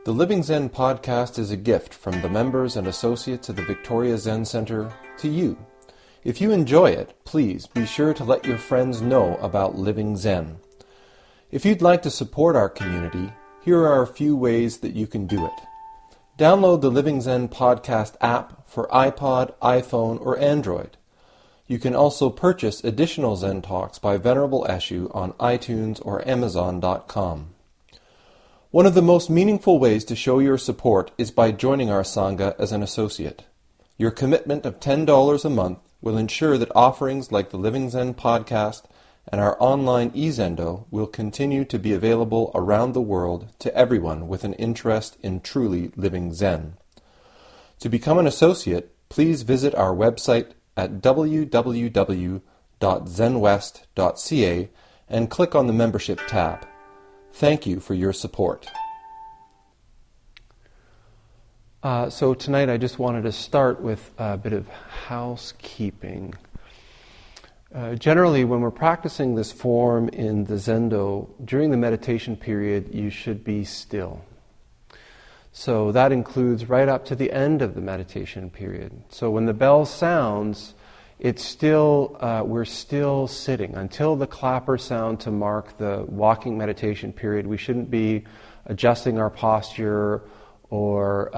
The Living Zen-podcast is a gift from the members and associates of the Victoria Zen Centre to you. If you enjoy it, please be sure to let your friends know about Living Zen. If you'd like to support our community, here are a few ways that you can do it. Download the Living Zen podcast app for iPod, iPhone, or Android. You can also purchase additional Zen Talks by Venerable Eshu on iTunes or Amazon.com. One of the most meaningful ways to show your support is by joining our Sangha as an associate. Your commitment of $10 a month will ensure that offerings like the Living Zen podcast and our online e-Zendo will continue to be available around the world to everyone with an interest in truly living Zen. To become an associate, please visit our website at www.zenwest.ca and click on the membership tab. Thank you for your support. So tonight I just wanted to start with a bit of housekeeping. Generally, when we're practicing this form in the Zendo, during the meditation period, you should be still. So that includes right up to the end of the meditation period. So when the bell sounds, it's still we're still sitting until the clapper sound to mark the walking meditation period. We shouldn't be adjusting our posture or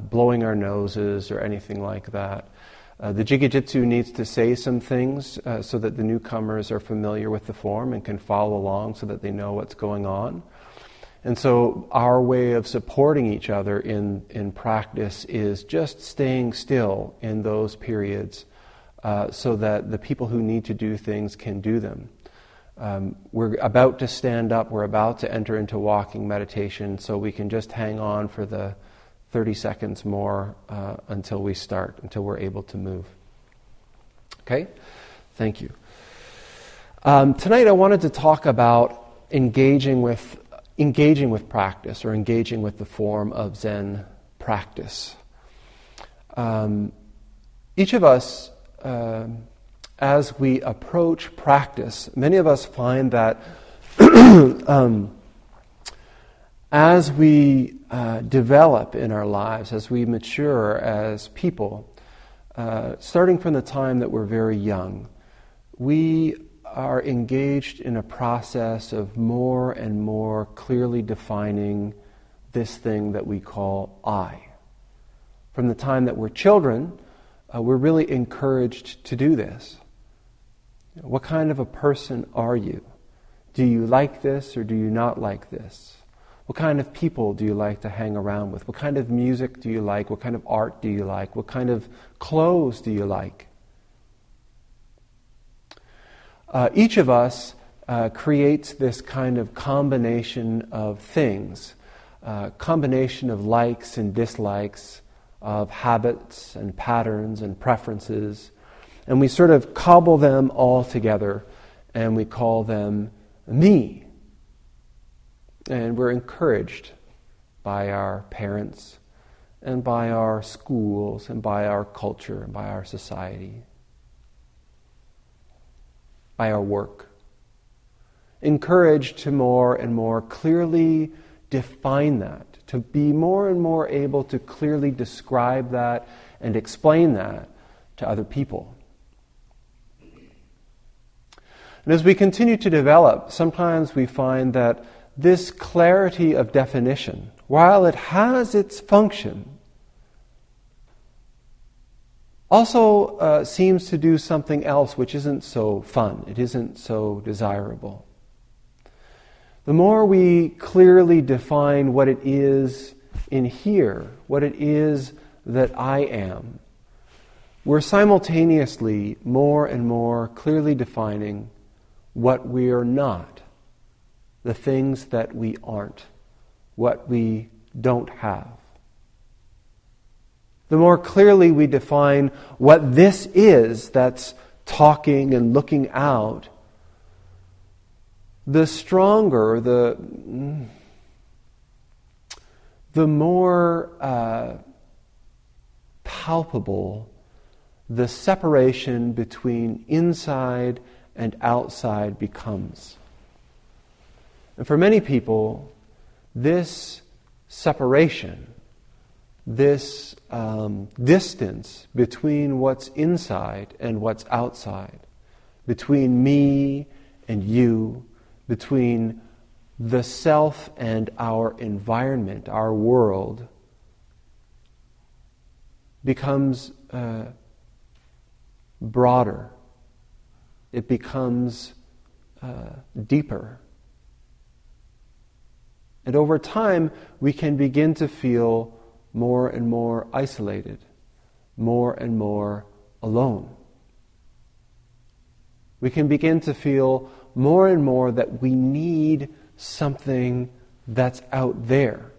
blowing our noses or anything like that. The Jigajitsu needs to say some things so that the newcomers are familiar with the form and can follow along so that they know what's going on. And so our way of supporting each other in practice is just staying still in those periods so that the people who need to do things can do them. We're about to stand up, we're about to enter into walking meditation, so we can just hang on for the 30 seconds more until we start, until we're able to move. Okay? Thank you. Tonight I wanted to talk about engaging with practice, or engaging with the form of Zen practice. Each of us, as we approach practice, many of us find that as we develop in our lives, as we mature as people, starting from the time that we're very young, we are engaged in a process of more and more clearly defining this thing that we call I. From the time that we're children, we're really encouraged to do this. What kind of a person are you? Do you like this or do you not like this? What kind of people do you like to hang around with? What kind of music do you like? What kind of art do you like? What kind of clothes do you like? Each of us creates this kind of combination of things, combination of likes and dislikes, of habits and patterns and preferences, and we sort of cobble them all together and we call them me. And we're encouraged by our parents and by our schools and by our culture and by our society, by our work. Encouraged to more and more clearly define that, to be more and more able to clearly describe that and explain that to other people. And as we continue to develop, sometimes we find that this clarity of definition, while it has its function, also seems to do something else which isn't so fun, it isn't so desirable. The more we clearly define what it is in here, what it is that I am, we're simultaneously more and more clearly defining what we are not, the things that we aren't, what we don't have. The more clearly we define what this is that's talking and looking out, the stronger, the more palpable the separation between inside and outside becomes. And for many people, this separation, this distance between what's inside and what's outside, between me and you, between the self and our environment, our world, becomes broader. It becomes deeper. And over time, we can begin to feel more and more isolated, more and more alone. We can begin to feel more and more that we need something that's out there,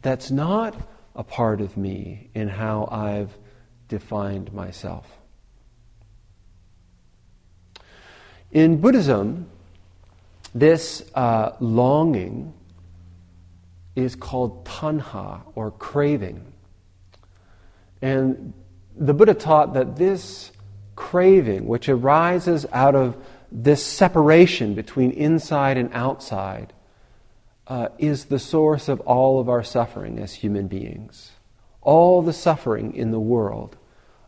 that's not a part of me in how I've defined myself. In Buddhism, this longing is called tanha, or craving. And the Buddha taught that this craving, which arises out of this separation between inside and outside, is the source of all of our suffering as human beings. All the suffering in the world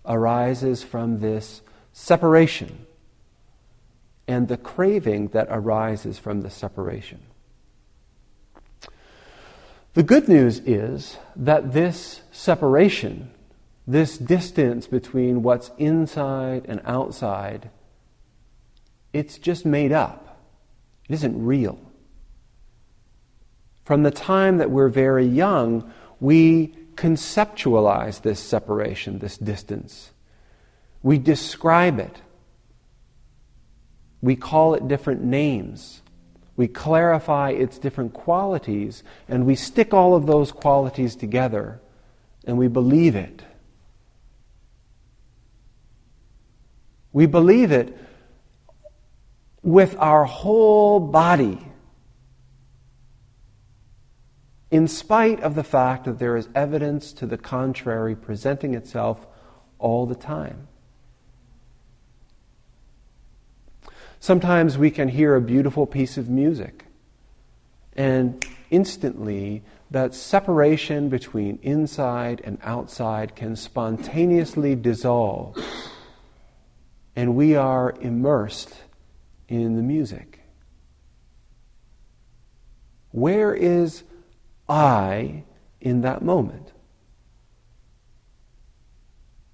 arises from this separation and the craving that arises from the separation. The good news is that this separation, this distance between what's inside and outside, it's just made up. It isn't real. From the time that we're very young, we conceptualize this separation, this distance. We describe it. We call it different names. We clarify its different qualities, and we stick all of those qualities together, and we believe it. We believe it with our whole body, in spite of the fact that there is evidence to the contrary presenting itself all the time. Sometimes we can hear a beautiful piece of music, and instantly that separation between inside and outside can spontaneously dissolve, and we are immersed in the music. Where is I in that moment?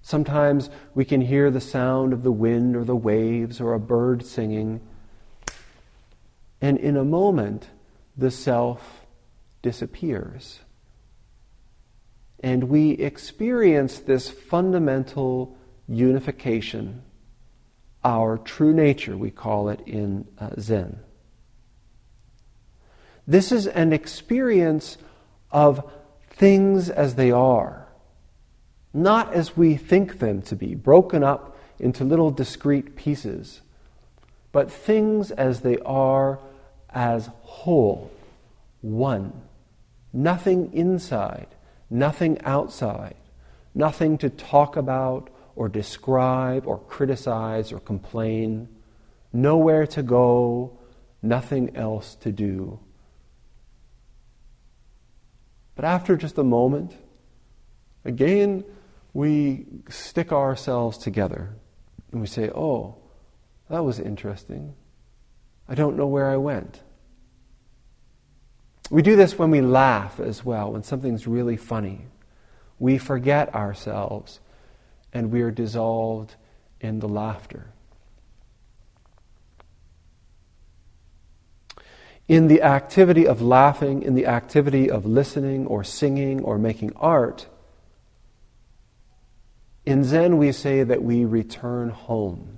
Sometimes we can hear the sound of the wind or the waves or a bird singing, and in a moment the self disappears. And we experience this fundamental unification, our true nature, we call it in Zen. This is an experience of things as they are, not as we think them to be, broken up into little discrete pieces, but things as they are, as whole, one. Nothing inside, nothing outside, nothing to talk about or describe or criticize or complain, nowhere to go, nothing else to do. But after just a moment, again, we stick ourselves together and we say, oh, that was interesting. I don't know where I went. We do this when we laugh as well, when something's really funny. We forget ourselves and we are dissolved in the laughter. In the activity of laughing, in the activity of listening or singing or making art, in Zen we say that we return home,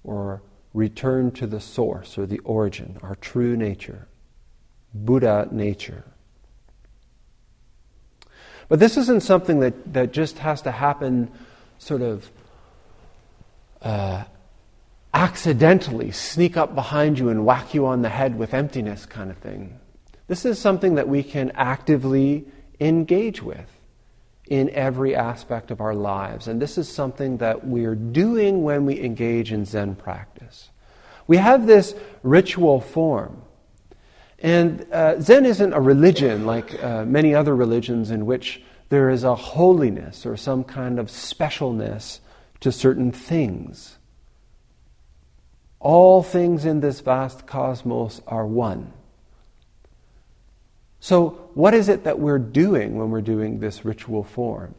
or return to the source or the origin, our true nature, Buddha nature. But this isn't something that just has to happen sort of accidentally, sneak up behind you and whack you on the head with emptiness kind of thing. This is something that we can actively engage with in every aspect of our lives. And this is something that we're doing when we engage in Zen practice. We have this ritual form. And Zen isn't a religion like many other religions in which there is a holiness or some kind of specialness to certain things. All things in this vast cosmos are one. So what is it that we're doing when we're doing this ritual form?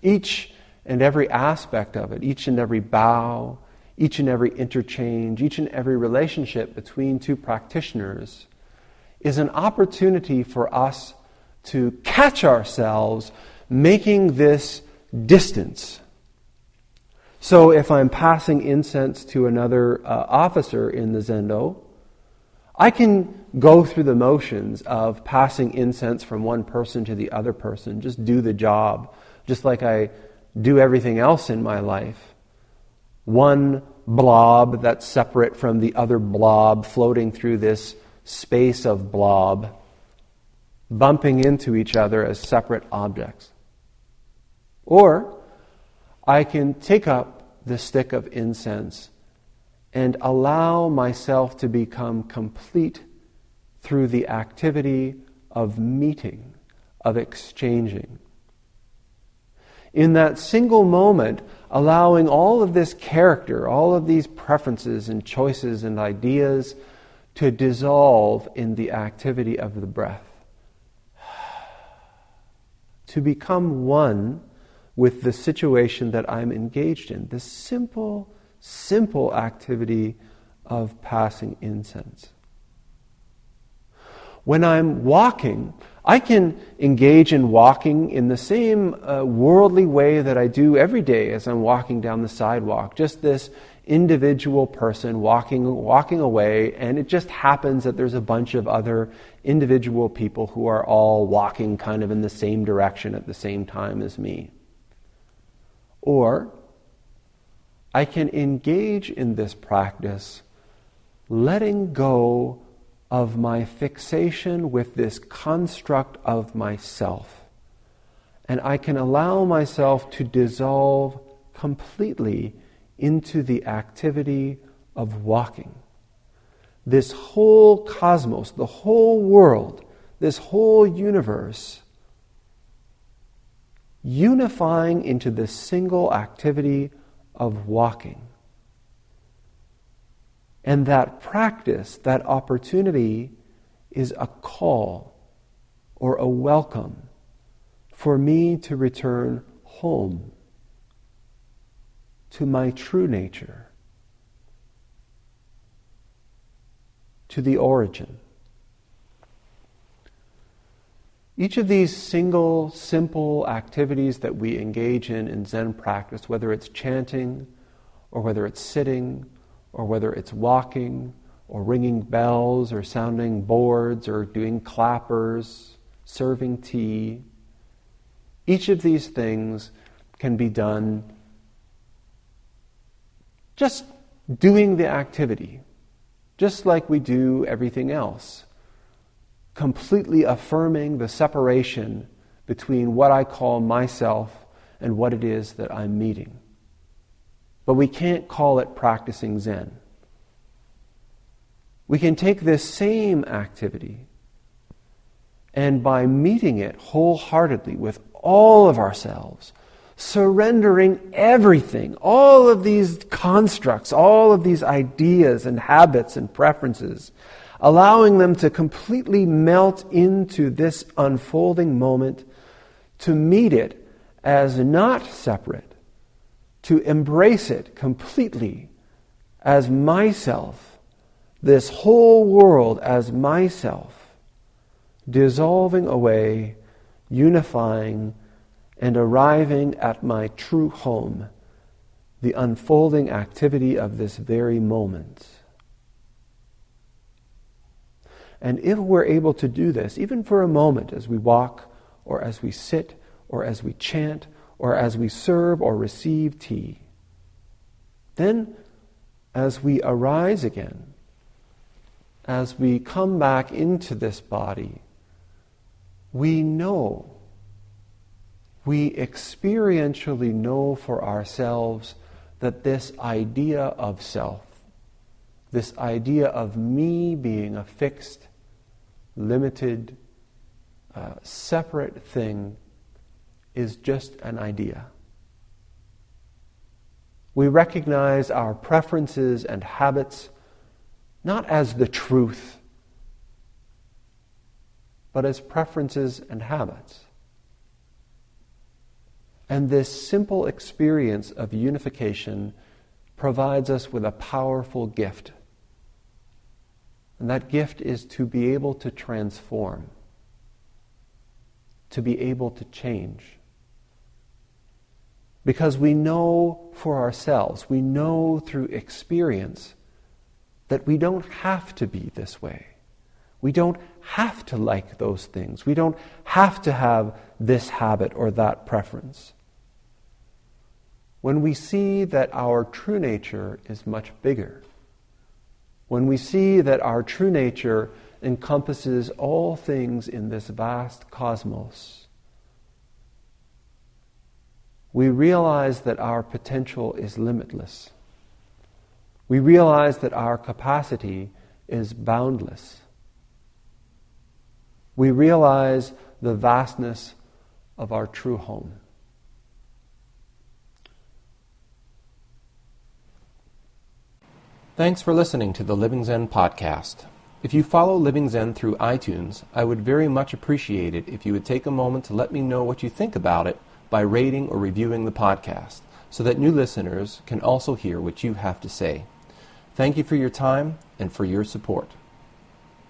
Each and every aspect of it, each and every bow, each and every interchange, each and every relationship between two practitioners is an opportunity for us to catch ourselves making this distance. So if I'm passing incense to another officer in the Zendo, I can go through the motions of passing incense from one person to the other person, just do the job, just like I do everything else in my life. One blob that's separate from the other blob floating through this space of blob, bumping into each other as separate objects. Or I can take up the stick of incense and allow myself to become complete through the activity of meeting, of exchanging. In that single moment, allowing all of this character, all of these preferences and choices and ideas to dissolve in the activity of the breath. To become one with the situation that I'm engaged in. This simple activity of passing incense. When I'm walking, I can engage in walking in the same worldly way that I do every day as I'm walking down the sidewalk. Just this individual person walking away, and it just happens that there's a bunch of other individual people who are all walking kind of in the same direction at the same time as me. Or I can engage in this practice letting go of my fixation with this construct of myself. And I can allow myself to dissolve completely into the activity of walking. This whole cosmos, the whole world, this whole universe, unifying into this single activity of walking. And that practice, that opportunity, is a call or a welcome for me to return home to my true nature, to the origin. Each of these single, simple activities that we engage in Zen practice, whether it's chanting, or whether it's sitting, or whether it's walking, or ringing bells, or sounding boards, or doing clappers, serving tea, each of these things can be done just doing the activity, just like we do everything else. Completely affirming the separation between what I call myself and what it is that I'm meeting. But we can't call it practicing Zen. We can take this same activity and by meeting it wholeheartedly with all of ourselves, surrendering everything, all of these constructs, all of these ideas and habits and preferences, allowing them to completely melt into this unfolding moment, to meet it as not separate, to embrace it completely as myself, this whole world as myself, dissolving away, unifying, and arriving at my true home, the unfolding activity of this very moment. And if we're able to do this, even for a moment, as we walk, or as we sit, or as we chant, or as we serve or receive tea, then as we arise again, as we come back into this body, we know, we experientially know for ourselves that this idea of self, this idea of me being a fixed, limited, separate thing is just an idea. We recognize our preferences and habits not as the truth, but as preferences and habits. And this simple experience of unification provides us with a powerful gift. And that gift is to be able to transform, to be able to change. Because we know for ourselves, we know through experience that we don't have to be this way. We don't have to like those things. We don't have to have this habit or that preference. When we see that our true nature is much bigger, when we see that our true nature encompasses all things in this vast cosmos, we realize that our potential is limitless. We realize that our capacity is boundless. We realize the vastness of our true home. Thanks for listening to the Living Zen podcast. If you follow Living Zen through iTunes, I would very much appreciate it if you would take a moment to let me know what you think about it by rating or reviewing the podcast, so that new listeners can also hear what you have to say. Thank you for your time and for your support.